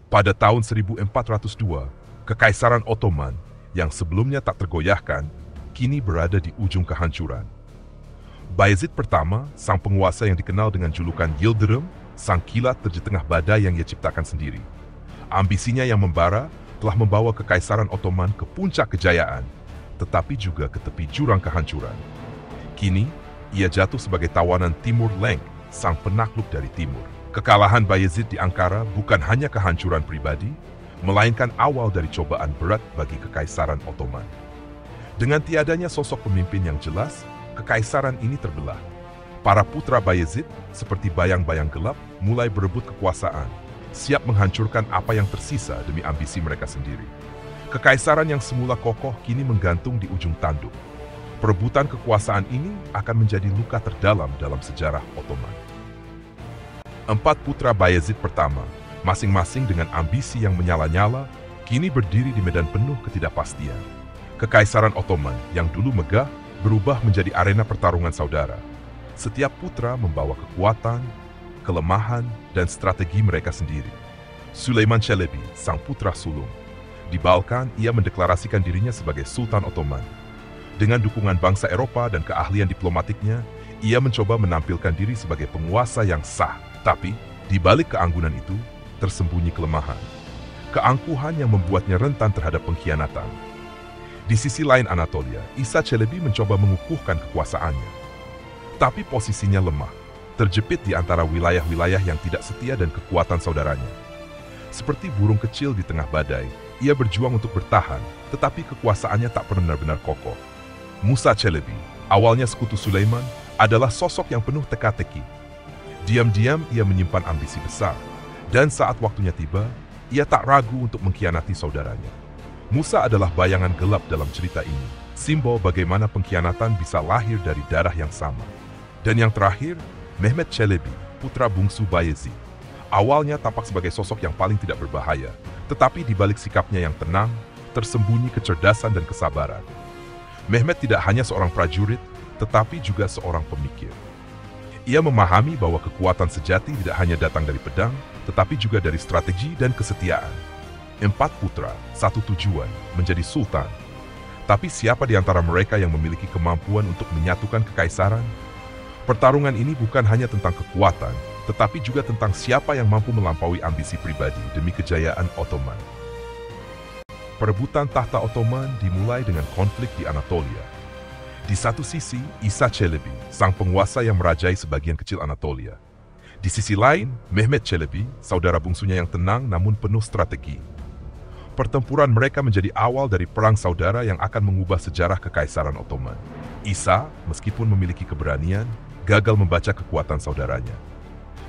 Pada tahun 1402, Kekaisaran Ottoman yang sebelumnya tak tergoyahkan, kini berada di ujung kehancuran. Bayezid pertama, sang penguasa yang dikenal dengan julukan Yildirim, sang kilat di tengah badai yang ia ciptakan sendiri. Ambisinya yang membara telah membawa Kekaisaran Ottoman ke puncak kejayaan, tetapi juga ke tepi jurang kehancuran. Kini, ia jatuh sebagai tawanan Timur Lenk, sang penakluk dari timur. Kekalahan Bayezid di Ankara bukan hanya kehancuran pribadi, melainkan awal dari cobaan berat bagi Kekaisaran Ottoman. Dengan tiadanya sosok pemimpin yang jelas, Kekaisaran ini terbelah. Para putra Bayezid, seperti bayang-bayang gelap, mulai berebut kekuasaan, siap menghancurkan apa yang tersisa demi ambisi mereka sendiri. Kekaisaran yang semula kokoh kini menggantung di ujung tanduk. Perebutan kekuasaan ini akan menjadi luka terdalam dalam sejarah Ottoman. 4 putra Bayezid pertama, masing-masing dengan ambisi yang menyala-nyala, kini berdiri di medan penuh ketidakpastian. Kekaisaran Ottoman yang dulu megah berubah menjadi arena pertarungan saudara. Setiap putra membawa kekuatan, kelemahan, dan strategi mereka sendiri. Süleyman Çelebi, sang putra sulung. Di Balkan, ia mendeklarasikan dirinya sebagai Sultan Ottoman. Dengan dukungan bangsa Eropa dan keahlian diplomatiknya, ia mencoba menampilkan diri sebagai penguasa yang sah. Tapi, di balik keanggunan itu, tersembunyi kelemahan. Keangkuhan yang membuatnya rentan terhadap pengkhianatan. Di sisi lain Anatolia, Isa Çelebi mencoba mengukuhkan kekuasaannya. Tapi posisinya lemah, terjepit di antara wilayah-wilayah yang tidak setia dan kekuatan saudaranya. Seperti burung kecil di tengah badai, ia berjuang untuk bertahan, tetapi kekuasaannya tak benar-benar kokoh. Musa Çelebi, awalnya sekutu Sulaiman, adalah sosok yang penuh teka-teki. Diam-diam ia menyimpan ambisi besar, dan saat waktunya tiba, ia tak ragu untuk mengkhianati saudaranya. Musa adalah bayangan gelap dalam cerita ini, simbol bagaimana pengkhianatan bisa lahir dari darah yang sama. Dan yang terakhir, Mehmet Çelebi, putra bungsu Bayezid. Awalnya tampak sebagai sosok yang paling tidak berbahaya, tetapi di balik sikapnya yang tenang, tersembunyi kecerdasan dan kesabaran. Mehmet tidak hanya seorang prajurit, tetapi juga seorang pemikir. Ia memahami bahwa kekuatan sejati tidak hanya datang dari pedang, tetapi juga dari strategi dan kesetiaan. 4 putra, satu tujuan, menjadi sultan. Tapi siapa di antara mereka yang memiliki kemampuan untuk menyatukan kekaisaran? Pertarungan ini bukan hanya tentang kekuatan, tetapi juga tentang siapa yang mampu melampaui ambisi pribadi demi kejayaan Ottoman. Perebutan tahta Ottoman dimulai dengan konflik di Anatolia. Di satu sisi, Isa Çelebi, sang penguasa yang merajai sebagian kecil Anatolia. Di sisi lain, Mehmet Çelebi, saudara bungsunya yang tenang namun penuh strategi. Pertempuran mereka menjadi awal dari perang saudara yang akan mengubah sejarah Kekaisaran Ottoman. Isa, meskipun memiliki keberanian, gagal membaca kekuatan saudaranya.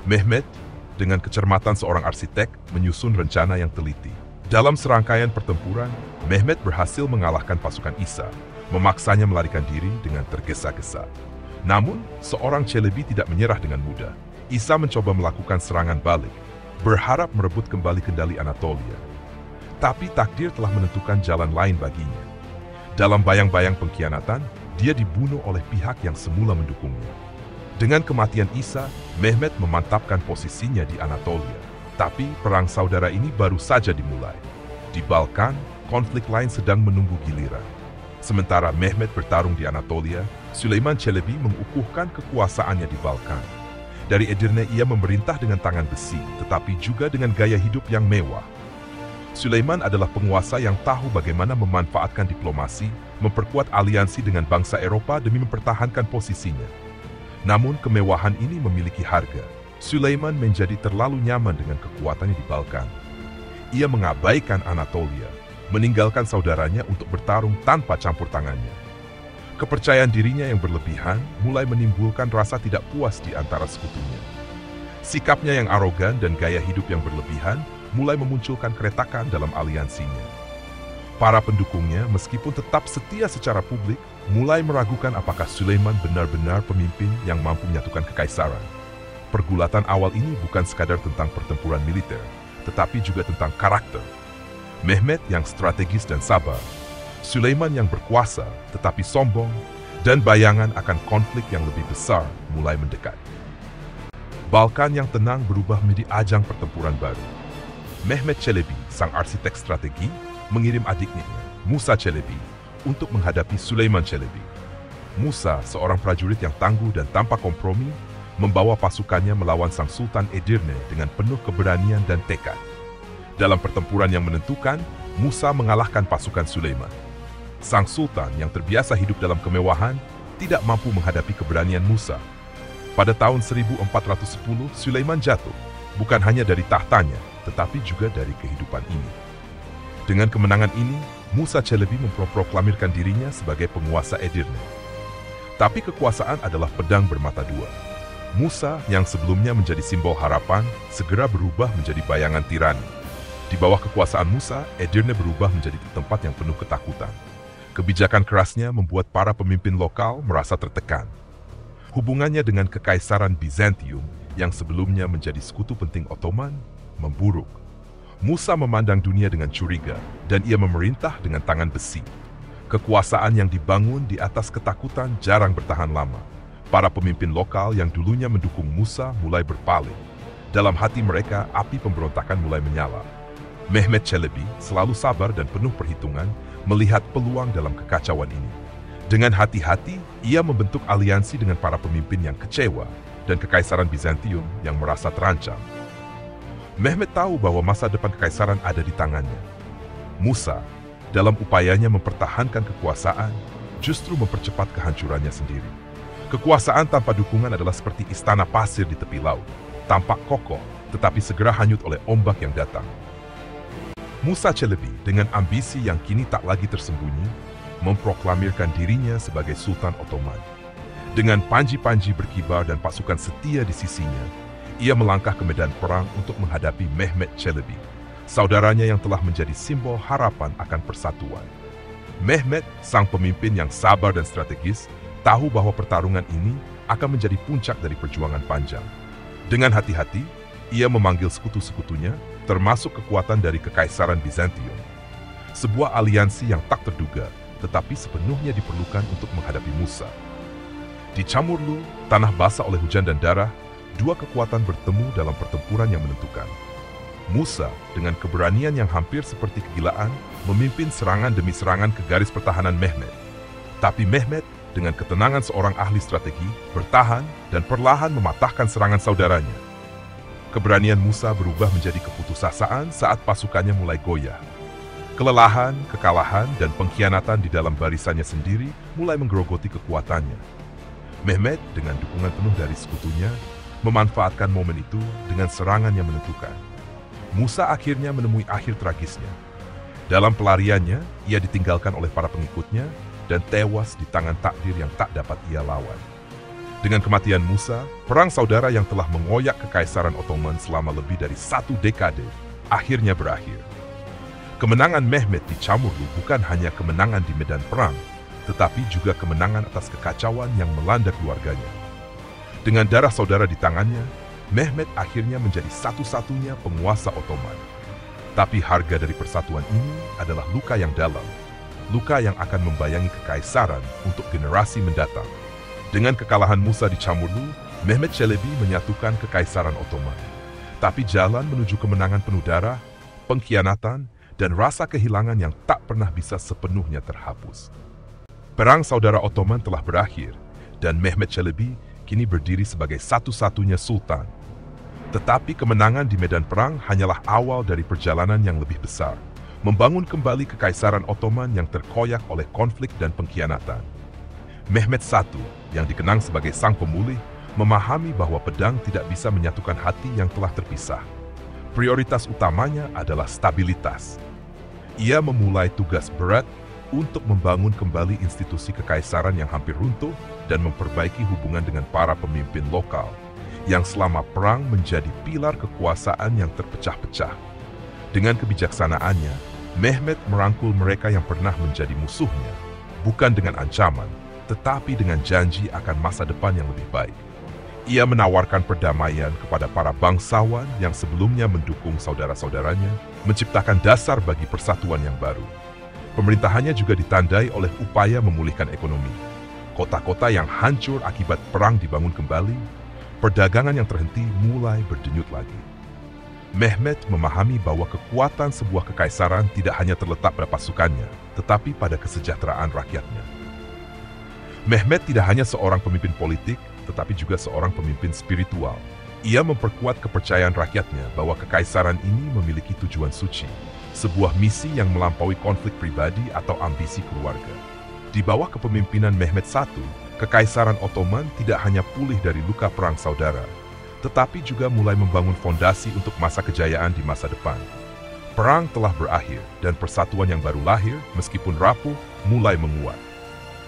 Mehmet, dengan kecermatan seorang arsitek, menyusun rencana yang teliti. Dalam serangkaian pertempuran, Mehmet berhasil mengalahkan pasukan Isa, memaksanya melarikan diri dengan tergesa-gesa. Namun, seorang Çelebi tidak menyerah dengan mudah. Isa mencoba melakukan serangan balik, berharap merebut kembali kendali Anatolia. Tapi takdir telah menentukan jalan lain baginya. Dalam bayang-bayang pengkhianatan, dia dibunuh oleh pihak yang semula mendukungnya. Dengan kematian Isa, Mehmet memantapkan posisinya di Anatolia. Tapi perang saudara ini baru saja dimulai. Di Balkan, konflik lain sedang menunggu giliran. Sementara Mehmet bertarung di Anatolia, Süleyman Çelebi mengukuhkan kekuasaannya di Balkan. Dari Edirne ia memerintah dengan tangan besi, tetapi juga dengan gaya hidup yang mewah. Süleyman adalah penguasa yang tahu bagaimana memanfaatkan diplomasi, memperkuat aliansi dengan bangsa Eropa demi mempertahankan posisinya. Namun kemewahan ini memiliki harga. Süleyman menjadi terlalu nyaman dengan kekuatannya di Balkan. Ia mengabaikan Anatolia, meninggalkan saudaranya untuk bertarung tanpa campur tangannya. Kepercayaan dirinya yang berlebihan mulai menimbulkan rasa tidak puas di antara sekutunya. Sikapnya yang arogan dan gaya hidup yang berlebihan mulai memunculkan keretakan dalam aliansinya. Para pendukungnya, meskipun tetap setia secara publik, mulai meragukan apakah Süleyman benar-benar pemimpin yang mampu menyatukan kekaisaran. Pergulatan awal ini bukan sekadar tentang pertempuran militer, tetapi juga tentang karakter. Mehmet yang strategis dan sabar, Süleyman yang berkuasa tetapi sombong, dan bayangan akan konflik yang lebih besar mulai mendekat. Balkan yang tenang berubah menjadi ajang pertempuran baru. Mehmet Çelebi, sang arsitek strategi, mengirim adiknya, Musa Çelebi, untuk menghadapi Süleyman Çelebi. Musa, seorang prajurit yang tangguh dan tanpa kompromi, membawa pasukannya melawan sang Sultan Edirne dengan penuh keberanian dan tekad. Dalam pertempuran yang menentukan, Musa mengalahkan pasukan Süleyman. Sang Sultan yang terbiasa hidup dalam kemewahan tidak mampu menghadapi keberanian Musa. Pada tahun 1410, Süleyman jatuh, bukan hanya dari tahtanya, tetapi juga dari kehidupan ini. Dengan kemenangan ini, Musa Çelebi memproklamirkan dirinya sebagai penguasa Edirne. Tapi kekuasaan adalah pedang bermata dua. Musa yang sebelumnya menjadi simbol harapan, segera berubah menjadi bayangan tirani. Di bawah kekuasaan Musa, Edirne berubah menjadi tempat yang penuh ketakutan. Kebijakan kerasnya membuat para pemimpin lokal merasa tertekan. Hubungannya dengan Kekaisaran Bizantium yang sebelumnya menjadi sekutu penting Ottoman memburuk. Musa memandang dunia dengan curiga dan ia memerintah dengan tangan besi. Kekuasaan yang dibangun di atas ketakutan jarang bertahan lama. Para pemimpin lokal yang dulunya mendukung Musa mulai berpaling. Dalam hati mereka, api pemberontakan mulai menyala. Mehmet Çelebi selalu sabar dan penuh perhitungan melihat peluang dalam kekacauan ini. Dengan hati-hati, ia membentuk aliansi dengan para pemimpin yang kecewa dan Kekaisaran Bizantium yang merasa terancam. Mehmet tahu bahwa masa depan kekaisaran ada di tangannya. Musa, dalam upayanya mempertahankan kekuasaan, justru mempercepat kehancurannya sendiri. Kekuasaan tanpa dukungan adalah seperti istana pasir di tepi laut, tampak kokoh, tetapi segera hanyut oleh ombak yang datang. Musa Çelebi dengan ambisi yang kini tak lagi tersembunyi, memproklamirkan dirinya sebagai Sultan Ottoman. Dengan panji-panji berkibar dan pasukan setia di sisinya, ia melangkah ke medan perang untuk menghadapi Mehmet Çelebi, saudaranya yang telah menjadi simbol harapan akan persatuan. Mehmet, sang pemimpin yang sabar dan strategis, tahu bahwa pertarungan ini akan menjadi puncak dari perjuangan panjang. Dengan hati-hati, ia memanggil sekutu-sekutunya, termasuk kekuatan dari Kekaisaran Bizantium. Sebuah aliansi yang tak terduga, tetapi sepenuhnya diperlukan untuk menghadapi Musa. Di Çamurlu, tanah basah oleh hujan dan darah, dua kekuatan bertemu dalam pertempuran yang menentukan. Musa, dengan keberanian yang hampir seperti kegilaan, memimpin serangan demi serangan ke garis pertahanan Mehmet. Tapi Mehmet, dengan ketenangan seorang ahli strategi, bertahan dan perlahan mematahkan serangan saudaranya. Keberanian Musa berubah menjadi keputusasaan saat pasukannya mulai goyah. Kelelahan, kekalahan, dan pengkhianatan di dalam barisannya sendiri mulai menggerogoti kekuatannya. Mehmet, dengan dukungan penuh dari sekutunya, memanfaatkan momen itu dengan serangan yang menentukan. Musa akhirnya menemui akhir tragisnya. Dalam pelariannya, ia ditinggalkan oleh para pengikutnya dan tewas di tangan takdir yang tak dapat ia lawan. Dengan kematian Musa, perang saudara yang telah mengoyak Kekaisaran Ottoman selama lebih dari 1 dekade akhirnya berakhir. Kemenangan Mehmet di Çamurlu bukan hanya kemenangan di medan perang, tetapi juga kemenangan atas kekacauan yang melanda keluarganya. Dengan darah saudara di tangannya, Mehmet akhirnya menjadi satu-satunya penguasa Ottoman. Tapi harga dari persatuan ini adalah luka yang dalam, luka yang akan membayangi kekaisaran untuk generasi mendatang. Dengan kekalahan Musa di Çamurlu, Mehmet Çelebi menyatukan Kekaisaran Ottoman. Tapi jalan menuju kemenangan penuh darah, pengkhianatan, dan rasa kehilangan yang tak pernah bisa sepenuhnya terhapus. Perang saudara Ottoman telah berakhir, dan Mehmet Çelebi kini berdiri sebagai satu-satunya sultan. Tetapi kemenangan di medan perang hanyalah awal dari perjalanan yang lebih besar, membangun kembali Kekaisaran Ottoman yang terkoyak oleh konflik dan pengkhianatan. Mehmet I, yang dikenang sebagai sang pemulih, memahami bahwa pedang tidak bisa menyatukan hati yang telah terpisah. Prioritas utamanya adalah stabilitas. Ia memulai tugas berat untuk membangun kembali institusi kekaisaran yang hampir runtuh dan memperbaiki hubungan dengan para pemimpin lokal, yang selama perang menjadi pilar kekuasaan yang terpecah-pecah. Dengan kebijaksanaannya, Mehmet merangkul mereka yang pernah menjadi musuhnya, bukan dengan ancaman, tetapi dengan janji akan masa depan yang lebih baik. Ia menawarkan perdamaian kepada para bangsawan yang sebelumnya mendukung saudara-saudaranya, menciptakan dasar bagi persatuan yang baru. Pemerintahannya juga ditandai oleh upaya memulihkan ekonomi. Kota-kota yang hancur akibat perang dibangun kembali, perdagangan yang terhenti mulai berdenyut lagi. Mehmet memahami bahwa kekuatan sebuah kekaisaran tidak hanya terletak pada pasukannya, tetapi pada kesejahteraan rakyatnya. Mehmet tidak hanya seorang pemimpin politik, tetapi juga seorang pemimpin spiritual. Ia memperkuat kepercayaan rakyatnya bahwa kekaisaran ini memiliki tujuan suci, sebuah misi yang melampaui konflik pribadi atau ambisi keluarga. Di bawah kepemimpinan Mehmet I, Kekaisaran Ottoman tidak hanya pulih dari luka perang saudara, tetapi juga mulai membangun fondasi untuk masa kejayaan di masa depan. Perang telah berakhir dan persatuan yang baru lahir, meskipun rapuh, mulai menguat.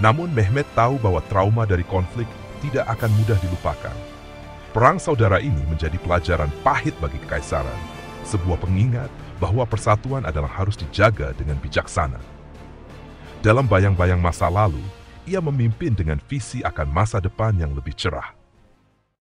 Namun Mehmet tahu bahwa trauma dari konflik tidak akan mudah dilupakan. Perang saudara ini menjadi pelajaran pahit bagi kekaisaran, sebuah pengingat bahwa persatuan adalah harus dijaga dengan bijaksana. Dalam bayang-bayang masa lalu, ia memimpin dengan visi akan masa depan yang lebih cerah.